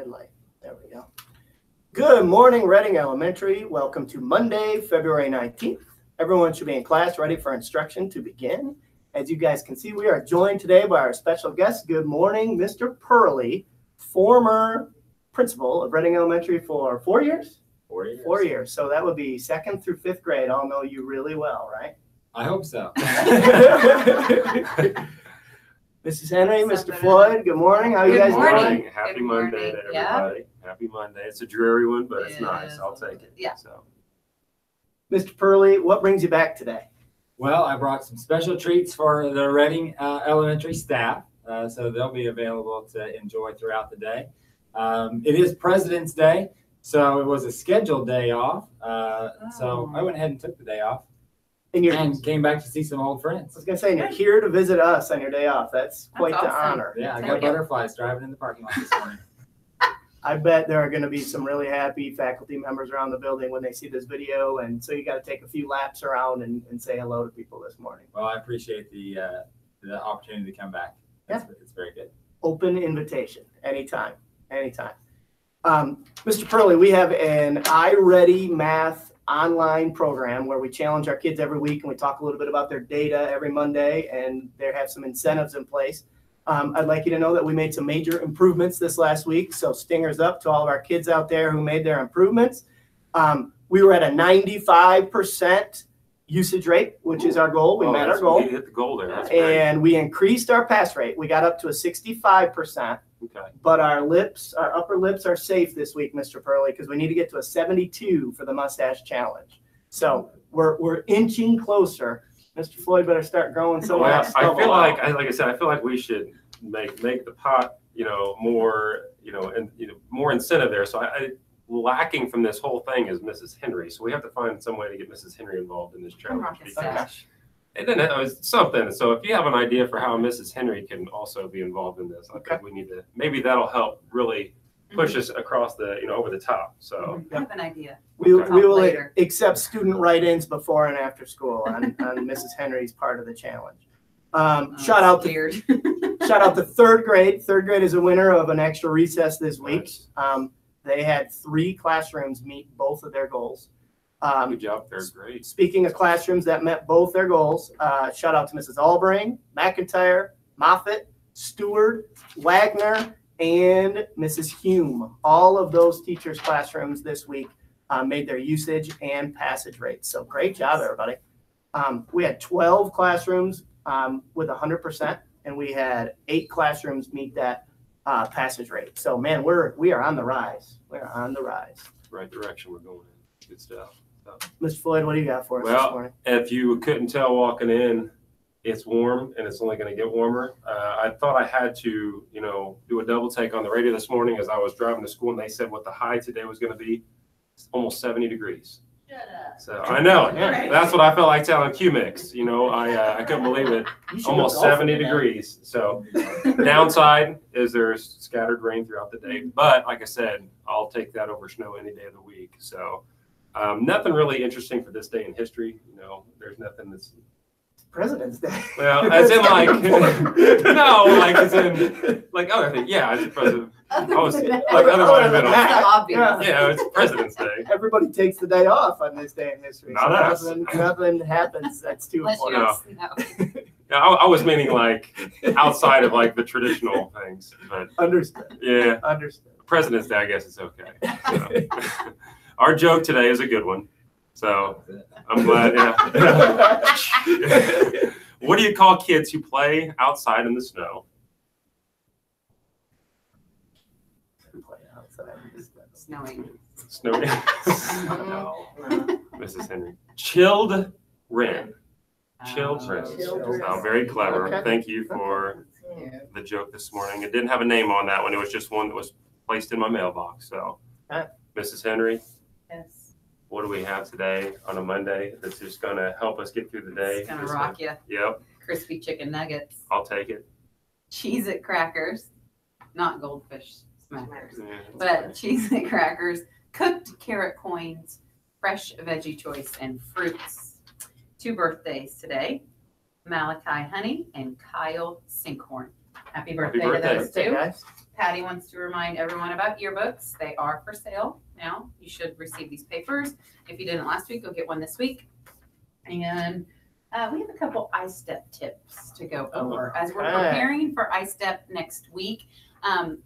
red light. There we go. Good morning, Reading Elementary. Welcome to Monday, February 19th. Everyone should be in class ready for instruction to begin. As you guys can see, we are joined today by our special guest. Good morning, Mr. Perley, former principal of Reading Elementary for 4 years? 4 years. 4 years. So that would be 2nd through 5th grade. I'll know you really well, right? I hope so. Mrs. Henry, Mr. Floyd, good morning. How are you guys doing? Happy Monday to everybody. Yeah. Happy Monday. It's a dreary one, but it's nice. I'll take it. Yeah. So, Mr. Perley, what brings you back today? Well, I brought some special treats for the Reading Elementary staff, so they'll be available to enjoy throughout the day. It is President's Day, so it was a scheduled day off. So I went ahead and took the day off and came back to see some old friends. I was going to say, you're here to visit us on your day off. That's quite the awesome. honor. Yeah, I got butterflies driving in the parking lot this morning. I bet there are going to be some really happy faculty members around the building when they see this video. And so you got to take a few laps around and say hello to people this morning. Well, I appreciate the opportunity to come back. It's very good. Open invitation. Anytime. Anytime. Mr. Perley, we have an iReady Math online program where we challenge our kids every week and we talk a little bit about their data every Monday, and they have some incentives in place. I'd like you to know that we made some major improvements this last week. So stingers up to all of our kids out there who made their improvements. We were at a 95% usage rate, which is our goal. We met our goal. We hit the goal there. That's great. And we increased our pass rate. We got up to a 65%. Okay. But our upper lips are safe this week, Mr. Perley, because we need to get to a 72 for the mustache challenge. So we're inching closer. Mr. Floyd better start growing some of that I feel out. like I said, I feel like we should make the pot, more, more incentive there. So lacking from this whole thing is Mrs. Henry. So we have to find some way to get Mrs. Henry involved in this challenge. And then it was something. So if you have an idea for how Mrs. Henry can also be involved in this, I think we need to, maybe that'll help really push us across the, over the top. So I have an idea. We will accept student write-ins before and after school on Mrs. Henry's part of the challenge. Shout out to third grade. Third grade is a winner of an extra recess this week. Nice. They had 3 classrooms meet both of their goals. Good job, third grade. Speaking of classrooms that met both their goals, shout out to Mrs. Albring, McIntyre, Moffitt, Stewart, Wagner, and Mrs. Hume. All of those teachers' classrooms this week made their usage and passage rates. So great job, everybody. We had 12 classrooms with 100%, and we had 8 classrooms meet that passage rate. So, man, we are on the rise. We're on the rise. Right direction we're going in. Good stuff. Mr. Floyd, what do you got for us this morning? If you couldn't tell walking in, it's warm and it's only going to get warmer. I thought I had to, do a double take on the radio this morning as I was driving to school, and they said what the high today was going to be. It's almost 70 degrees. Shut up. So I know. Yeah, that's what I felt like telling QMix. I couldn't believe it. Almost 70 degrees. So downside is there's scattered rain throughout the day. But like I said, I'll take that over snow any day of the week. So nothing really interesting for this day in history. There's nothing that's President's Day. Well, as in like no, like as in like other things. Yeah, as a president. I was like otherwise been obvious. Yeah, it's President's Day. Everybody takes the day off on this day in history. Not us. Nothing happens. That's too important. Yeah, I was meaning like outside of like the traditional things. But understood. Yeah. Understood. President's Day, I guess it's okay. So. Our joke today is a good one. So I'm glad. Yeah. What do you call kids who play outside in the snow? Snowing. Snowing. No. Mrs. Henry. Chilled wren. Chilled wren. Oh, very clever. Okay. Thank you for the joke this morning. It didn't have a name on that one. It was just one that was placed in my mailbox. So, Mrs. Henry. Yes. What do we have today on a Monday that's just going to help us get through the day? It's going to rock you. Yep. Crispy chicken nuggets. I'll take it. Cheez-It crackers. Not goldfish smackers. Yeah, but Cheez-It crackers. Cooked carrot coins. Fresh veggie choice and fruits. 2 birthdays today. Malachi Honey and Kyle Sinkhorn. Happy birthday to those two. Guys. Patty wants to remind everyone about yearbooks. They are for sale now. You should receive these papers. If you didn't last week, go get one this week. And we have a couple iStep tips to go over as we're Okay. preparing for iStep next week.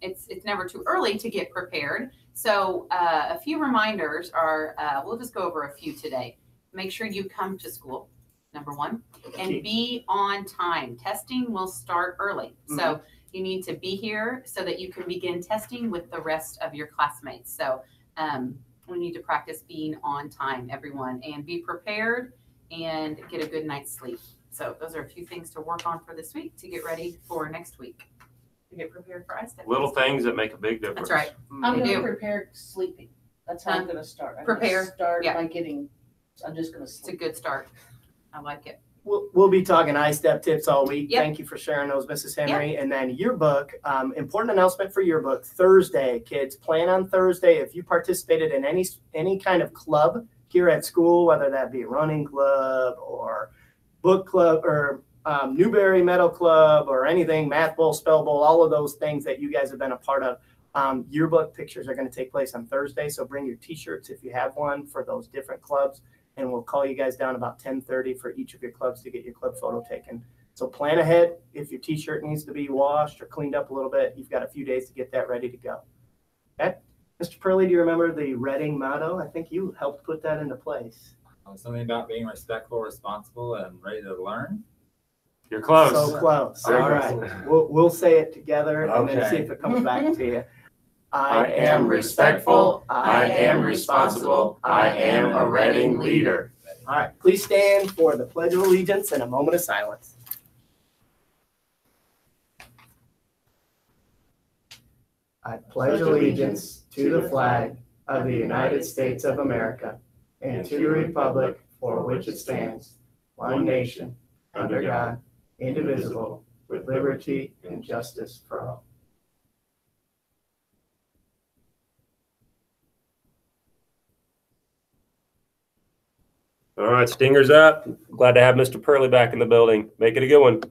It's never too early to get prepared. So a few reminders are, we'll just go over a few today. Make sure you come to school, number one, and be on time. Testing will start early. So you need to be here so that you can begin testing with the rest of your classmates. So we need to practice being on time, everyone, and be prepared and get a good night's sleep. So those are a few things to work on for this week to get ready for next week, to get prepared for iStep. Little things that make a big difference. That's right. I'm They gonna do. prepare sleeping. That's how I'm gonna start. I'm gonna Prepare, Start yeah. by getting, I'm just gonna It's a sleep. good start. I like it. We'll be talking iStep tips all week. Yep. Thank you for sharing those, Mrs. Henry. And then yearbook, important announcement for yearbook, Thursday, kids. Plan on Thursday. If you participated in any kind of club here at school, whether that be running club or book club or Newberry Meadow Club or anything, math bowl, spell bowl, all of those things that you guys have been a part of, yearbook pictures are going to take place on Thursday. So bring your t-shirts if you have one for those different clubs. And we'll call you guys down about 10:30 for each of your clubs to get your club photo taken. So plan ahead. If your t-shirt needs to be washed or cleaned up a little bit, you've got a few days to get that ready to go. Okay? Mr. Purley, do you remember the Reading motto? I think you helped put that into place. Something about being respectful, responsible, and ready to learn. You're close. So close. Very All close. right. We'll say it together and then Okay. see if it comes back to you. I am respectful. I am responsible. I am a Reading leader. All right. Please stand for the Pledge of Allegiance and a moment of silence. I pledge allegiance to the flag of the United States of America and to the republic for which it stands, one nation, under God, indivisible, with liberty and justice for all. All right, Stingers up. Glad to have Mr. Purley back in the building. Make it a good one.